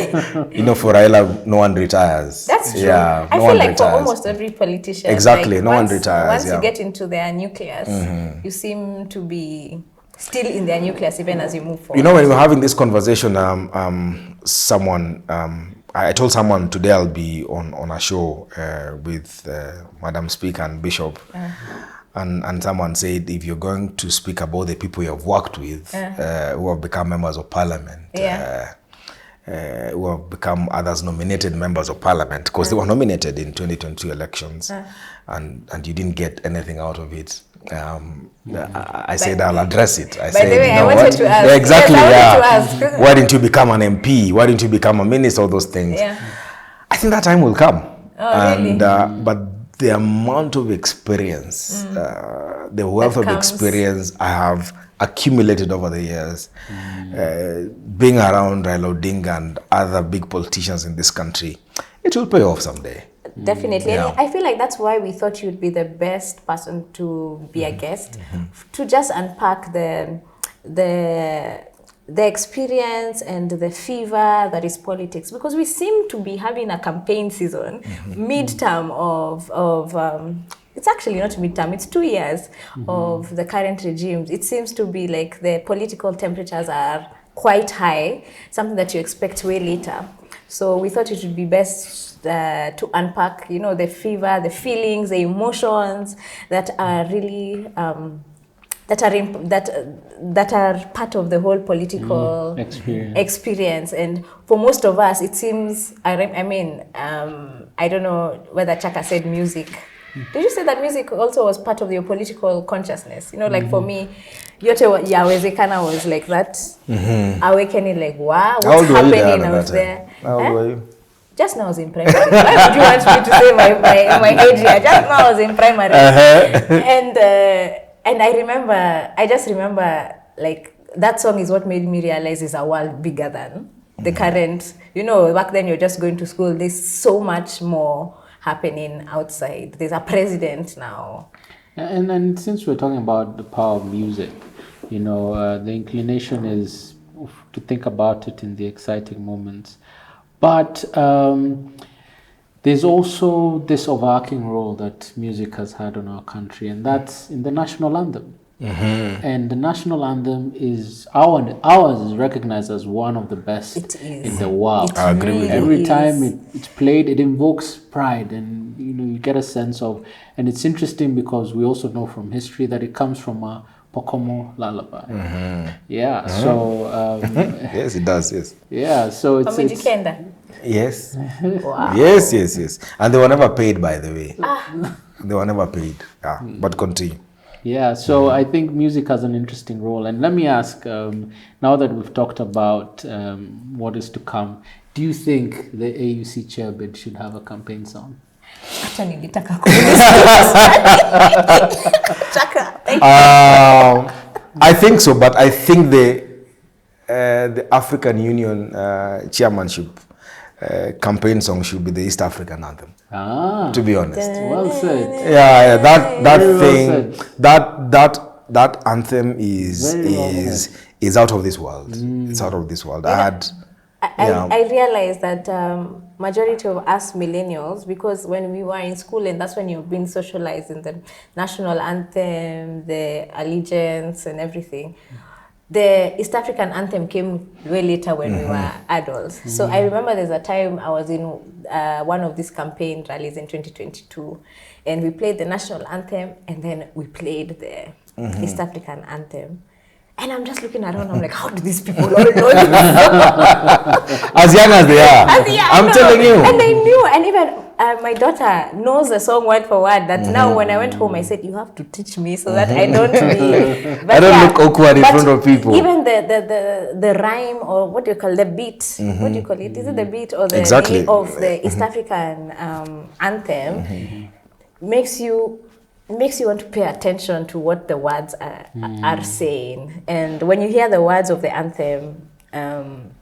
You know, for Raila, no one retires. That's true. Yeah, I feel like for almost every politician. Exactly, like no one retires. Once you get into their nucleus, you seem to be still in their nucleus even as you move forward. You know, when we were having this conversation, I told someone today I'll be on a show with Madam Speaker and Bishop, and someone said, if you're going to speak about the people you have worked with, who have become members of parliament, who have become others nominated members of parliament, because they were nominated in 2022 elections, and you didn't get anything out of it. I said I'll address it. I said, way, I wanted to ask. Exactly, yes, to ask. Why didn't you become an MP? Why didn't you become a minister? All those things. Yeah. I think that time will come. Really? But the amount of experience, the wealth of experience I have accumulated over the years, being around Raila Odinga and other big politicians in this country, it will pay off someday. Definitely. And I feel like that's why we thought you'd be the best person to be a guest, to just unpack the experience and the fever that is politics, because we seem to be having a campaign season, midterm of it's actually not midterm, it's 2 years of the current regimes. It seems to be like the political temperatures are quite high, something that you expect way later. So we thought it would be best to unpack, you know, the fever, the feelings, the emotions that are really that are part of the whole political experience. And for most of us, it seems. I don't know whether Chaka said music. Did you say that music also was part of your political consciousness? You know, like for me, Yote Yawezekana was like that awakening, like, wow, what's happening out there? How old were you? Just now I was in primary. Why would you want me to say my age here? Just now I was in primary. And I just remember, like, that song is what made me realize is a world bigger than the current, you know, back then you're just going to school. There's so much more happening outside. There's a president now. And since we're talking about the power of music, you know, the inclination is to think about it in the exciting moments. But there's also this overarching role that music has had on our country, and that's in the national anthem. And the national anthem is ours is recognized as one of the best in the world. I agree with you. Every time it's played, it invokes pride, and you know, you get a sense of. And it's interesting because we also know from history that it comes from a Pokomo lullaby. So yes, it does. Yes. Yeah, so it's yes. Wow. Yes. And they were never paid, by the way. They were never paid. But continue. Yeah, so I think music has an interesting role. And let me ask, now that we've talked about what is to come, do you think the AUC chair-bid should have a campaign song? I think so, but I think the African Union chairmanship campaign song should be the East African anthem. To be honest. Well said. Yeah, that anthem is out of this world. It's out of this world. I realized that majority of us millennials, because when we were in school, and that's when you've been socialized in the national anthem, the allegiance and everything, the East African anthem came way later when we were adults. So I remember there's a time I was in one of these campaign rallies in 2022, and we played the national anthem, and then we played the East African anthem. And I'm just looking around, I'm like, how do these people all know this? As young as they are. I'm telling you. And they knew, and even my daughter knows the song word for word, that now when I went home, I said, you have to teach me so that I don't be... I don't look awkward in front of people. Even the rhyme, or what do you call the beat? What do you call it? Is it the beat or the name of the East African anthem makes you want to pay attention to what the words are saying. And when you hear the words of the anthem,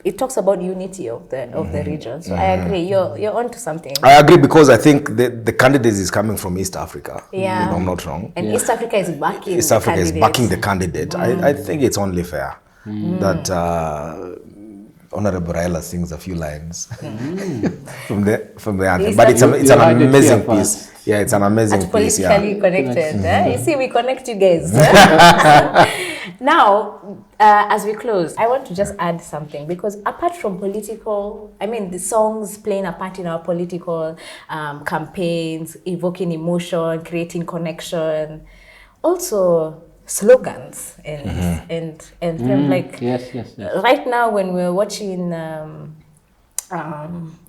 it talks about unity of the region. So I agree, you're onto something. I agree, because I think the candidate is coming from East Africa. Yeah. If I'm not wrong. And East Africa is backing East Africa is backing the candidate. I think it's only fair that Honorable Raila sings a few lines from the anthem. But it's an amazing piece. Yeah, it's an amazing piece. Politikali connected. You see, we connect you guys. Now, as we close, I want to just add something, because apart from political, the songs playing a part in our political campaigns, evoking emotion, creating connection, also slogans and like yes. Right now when we're watching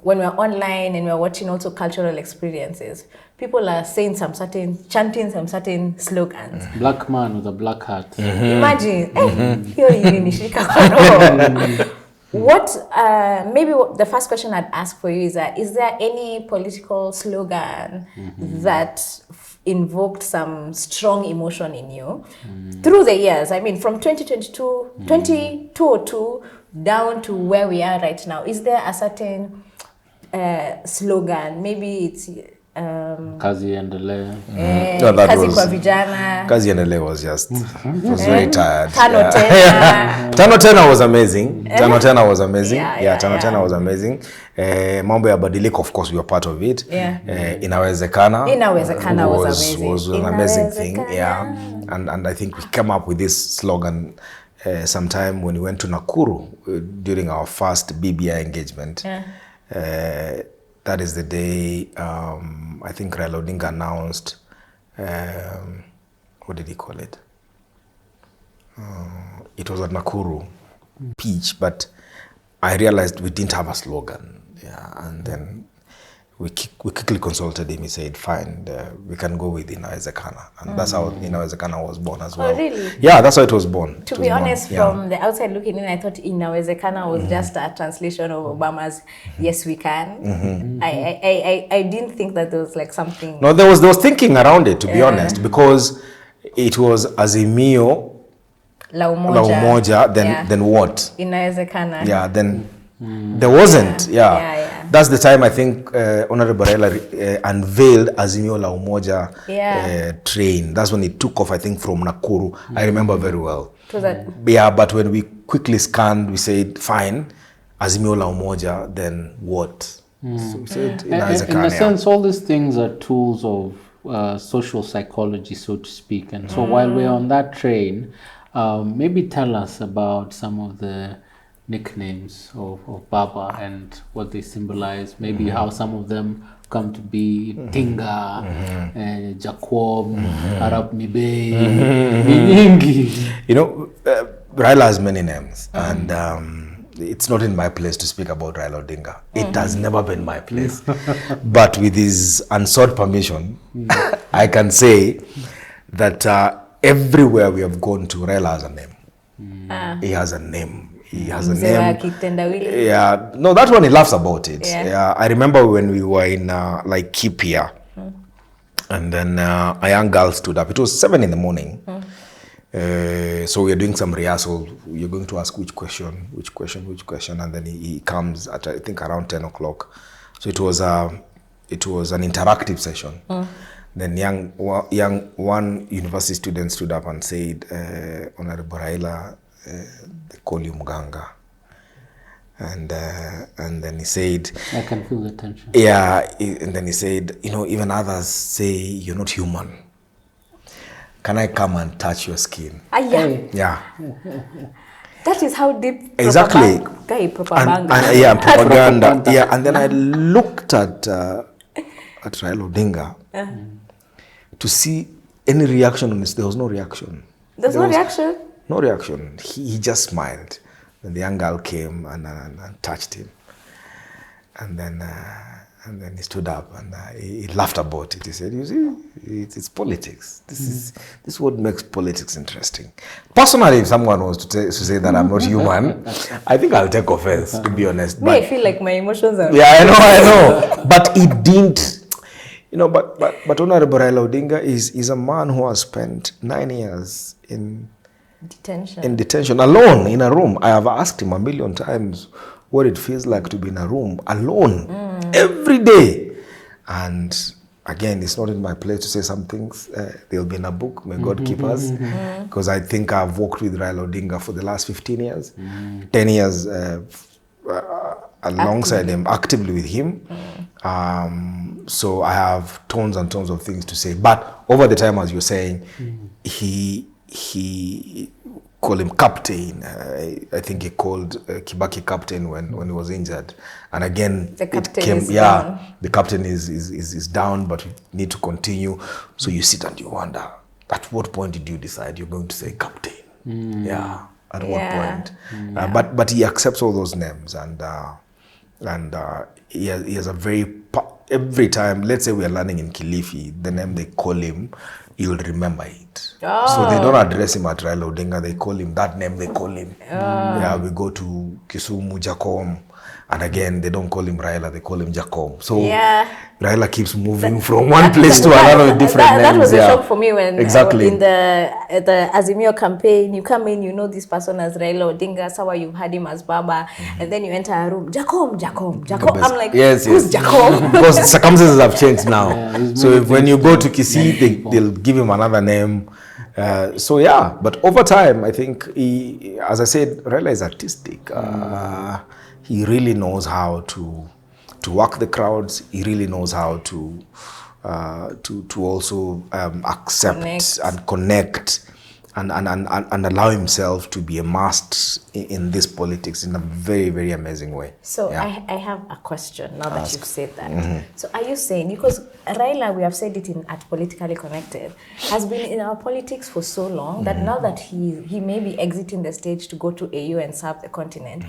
when we're online and we're watching also cultural experiences, people are saying chanting some certain slogans. Black man with a black hat. Imagine, maybe the first question I'd ask for you is there any political slogan that invoked some strong emotion in you through the years? From 2002 down to where we are right now. Is there a certain slogan? Maybe it's Kazi endelee. Kazi kwa vijana. Kazi endelee was just was very tired. Tano tena. Tano tena was amazing. Tano tena was amazing. Tano tena was amazing. Mambo ya badiliko, of course we were part of it. Inawezekana was an amazing thing. And I think we came up with this slogan sometime when we went to Nakuru during our first BBI engagement. That is the day I think Raila Odinga announced, what did he call it? It was at Nakuru Peach, but I realized we didn't have a slogan. And then we quickly consulted him. He said, fine, we can go with Inawezekana. And that's how Inawezekana was born as well. Oh, really? Yeah, that's how it was born. To be honest, from the outside looking in, I thought Inawezekana was just a translation of Obama's Yes We Can. I didn't think that there was like something... No, there was thinking around it, to be honest, because it was Azimio, La Umoja, then what? Inawezekana. Yeah, then there wasn't. That's the time I think Honorable Raila unveiled Azimio La Umoja train. That's when it took off, I think, from Nakuru. I remember very well. But when we quickly scanned, we said, fine, Azimio La Umoja, then what? So we said, in a sense, all these things are tools of social psychology, so to speak. And so while we're on that train, maybe tell us about some of the nicknames of Baba and what they symbolize, maybe how some of them come to be: Tinga, Jacob, Arab Mibe, Nyingi. Raila has many names, and it's not in my place to speak about Raila Odinga. It has never been my place. But with his unsought permission, I can say that everywhere we have gone to, Raila has a name. He has a name. He has a name. Yeah, no, that one he laughs about it. I remember when we were in Kipia, and then a young girl stood up. It was 7 in the morning. So we are doing some rehearsal. You're going to ask which question, and then he comes at, I think, around 10 o'clock. So it was an interactive session. Then one university student stood up and said, Honorable Raila, they call you Muganga. And then he said, I can feel the tension. And then he said, even others say you're not human. Can I come and touch your skin? Yeah. That is how deep Exactly. propaganda. Propaganda. Yeah, and then I looked at Raila Odinga to see any reaction on this. There was no reaction. There's no reaction? No reaction. He just smiled. Then the young girl came and touched him. And then he stood up and he laughed about it. He said, "You see, it's politics. This is what makes politics interesting." Personally, if someone was to say that I'm not human, I think I'll take offense, to be honest. I feel like my emotions are... Yeah, I know. But it didn't, but Honorable Raila Odinga is a man who has spent 9 years in detention alone in a room. I have asked him a million times what it feels like to be in a room alone every day. And again, it's not in my place to say some things. They'll be in a book. May God keep us. Because I think I've worked with Raila Odinga for the last 15 years, 10 years alongside him, actively with him. So I have tons and tons of things to say. But over the time, as you're saying, he call him captain. I think he called Kibaki captain when he was injured. And again, the captain is down. The captain is down, but we need to continue. So you sit and you wonder, at what point did you decide you're going to say captain? Yeah, at what point? But he accepts all those names, and he has a every time, let's say we are learning in Kilifi, the name they call him, you'll remember it. So they don't address him at Raila Odinga, they call him that name, they call him. Yeah, we go to Kisumu, Jacom, and again, they don't call him Raila, they call him Jacom. So Raila keeps moving from one place to another with different names. That was a shock for me when in the Azimio campaign, you come in, you know this person as Raila Odinga, somehow you had him as Baba, and then you enter a room, Jacom. I'm like, who's Jacom? Because the circumstances have changed now. So when you go to Kisii, they'll give him another name. But over time, I think, as I said, Raila is artistic. He really knows how to work the crowds. He really knows how to also accept and connect and allow himself to be immersed in this politics in a very, very amazing way. So I have a question now that you've said that. So are you saying, because Raila, we have said it at Politikali Konekted, has been in our politics for so long that now that he may be exiting the stage to go to AU and serve the continent,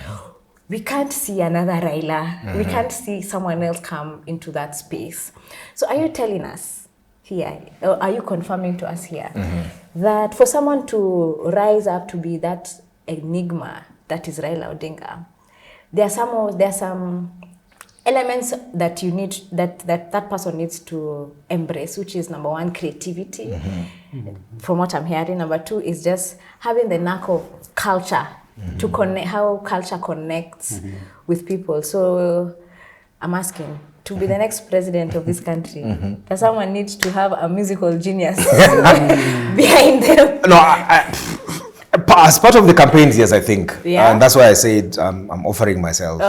we can't see another Raila. We can't see someone else come into that space. So are you telling us here, or are you confirming to us here, that for someone to rise up to be that enigma that is Raila Odinga, there are some elements that you need, that person needs to embrace, which is number one, creativity. From what I'm hearing. Number two is just having the knack of culture, to connect, how culture connects with people. So I'm asking, to be the next president of this country, does someone need to have a musical genius behind them? No, as part of the campaigns, yes, I think. And that's why I said I'm offering myself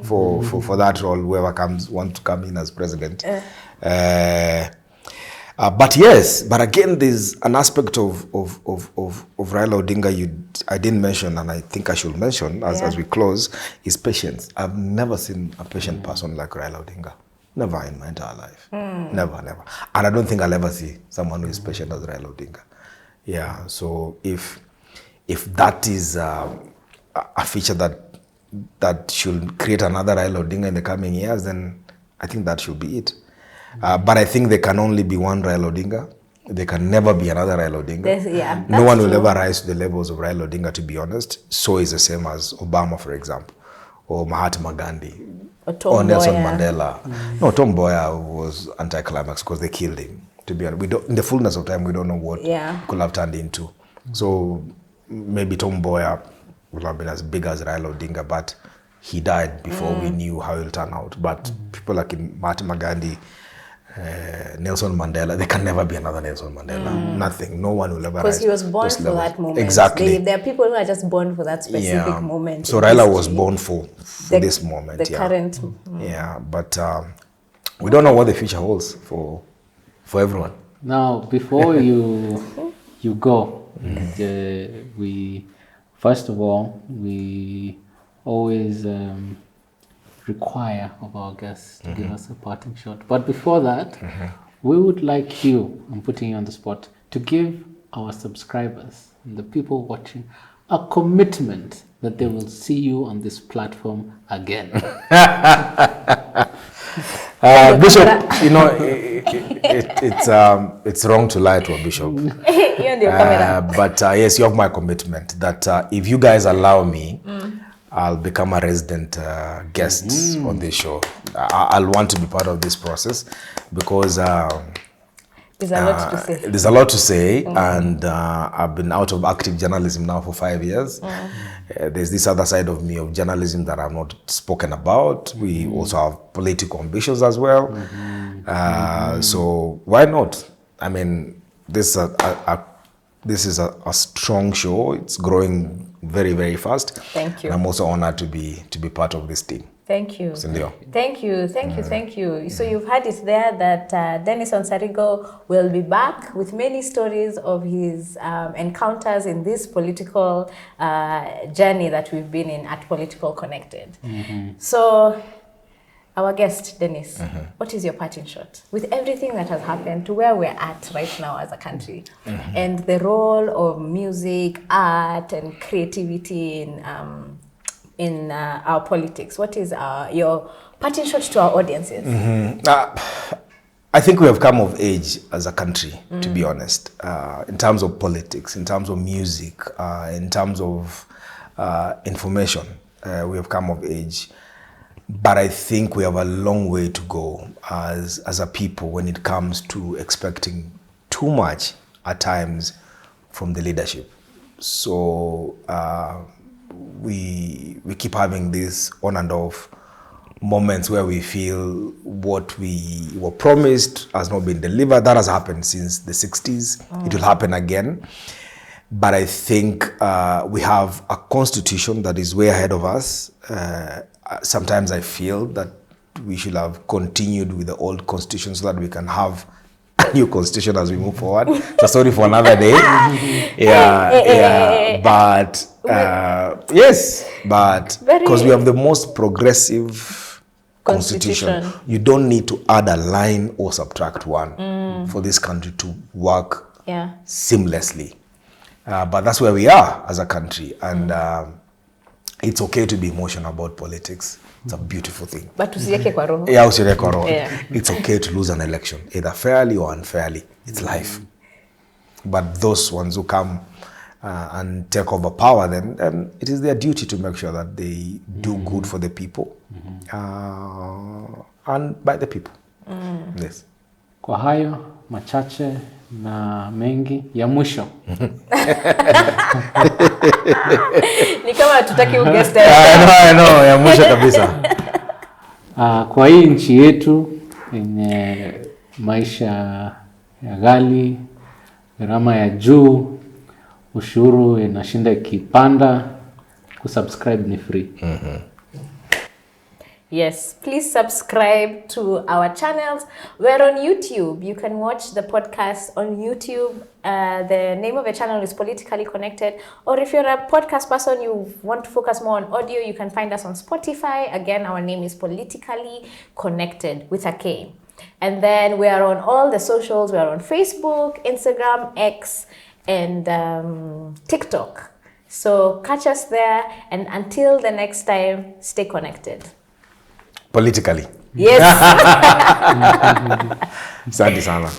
for that role, whoever wants to come in as president. But yes, but again, there's an aspect of Raila Odinga I didn't mention, and I think I should mention as we close, is patience. I've never seen a patient person like Raila Odinga. Never in my entire life. Never. And I don't think I'll ever see someone who is patient as Raila Odinga. Yeah, so if that is a feature that should create another Raila Odinga in the coming years, then I think that should be it. But I think there can only be one Raila Odinga. There can never be another Raila Odinga. No one will ever rise to the levels of Raila Odinga, to be honest. So is the same as Obama, for example, or Mahatma Gandhi, or Nelson Mandela. No, Tom Mboya was anticlimax because they killed him. To be honest, in the fullness of time, we don't know what it could have turned into. So maybe Tom Mboya would have been as big as Raila Odinga, but he died before we knew how he'll turn out. But people like Mahatma Gandhi, Nelson Mandela, there can never be another Nelson Mandela. Nothing. No one will ever rise. Because he was born for that moment. Exactly. There are people who are just born for that specific moment. So Raila was born for this moment. The current. Yeah, but we don't know what the future holds for everyone. Now, before you go, First of all, we always require of our guests to give us a parting shot. But before that, we would like you, I'm putting you on the spot, to give our subscribers and the people watching a commitment that they will see you on this platform again. Bishop, you know, it's wrong to lie to a bishop. But yes, you have my commitment that if you guys allow me, I'll become a resident guest on this show. I'll want to be part of this process because There's a lot to say. There's a lot to say, and I've been out of active journalism now for 5 years. There's this other side of me of journalism that I've not spoken about. We also have political ambitions as well. So why not? I mean, this is a strong show. It's growing very, very fast. Thank you. And I'm also honored to be part of this team. Thank you. Sindio. Thank you. So you've heard it there that Dennis Onsarigo will be back with many stories of his encounters in this political journey that we've been in at Political Connected. So our guest, Dennis, what is your parting shot? With everything that has happened to where we're at right now as a country and the role of music, art and creativity in our politics, what is your parting shot to our audiences? I think we have come of age as a country, to be honest, in terms of politics, in terms of music, in terms of information. We have come of age. But I think we have a long way to go as a people when it comes to expecting too much at times from the leadership. So we keep having this on and off moments where we feel what we were promised has not been delivered. That has happened since the 60s. It will happen again. But I think we have a constitution that is way ahead of us. Sometimes I feel that we should have continued with the old constitution so that we can have a new constitution as we move forward. So sorry for another day. But yes, but because we have the most progressive constitution, you don't need to add a line or subtract one for this country to work seamlessly. But that's where we are as a country, and it's okay to be emotional about politics. It's a beautiful thing. But usiweke kwa roho. Usiweke kwa roho. It's okay to lose an election, either fairly or unfairly. It's life. But those ones who come and take over power, then it is their duty to make sure that they do good for the people and by the people. Yes. Kwa hayo machache na mengi ya mwisho. Ni kama tutaki ugeste. I know, ya mwisho kabisa. Kwa hii nchi yetu yenye maisha ya ghali, gharama ya juu, ushuru inashinda ikipanda, kusubscribe ni free. Yes, please subscribe to our channels. We're on YouTube. You can watch the podcast on YouTube. The name of the channel is Politically Connected. Or if you're a podcast person, you want to focus more on audio, you can find us on Spotify. Again, our name is Politically Connected with a K. And then we are on all the socials. We are on Facebook, Instagram, X, and TikTok. So catch us there. And until the next time, stay connected. Politically. Yes. Asante sana.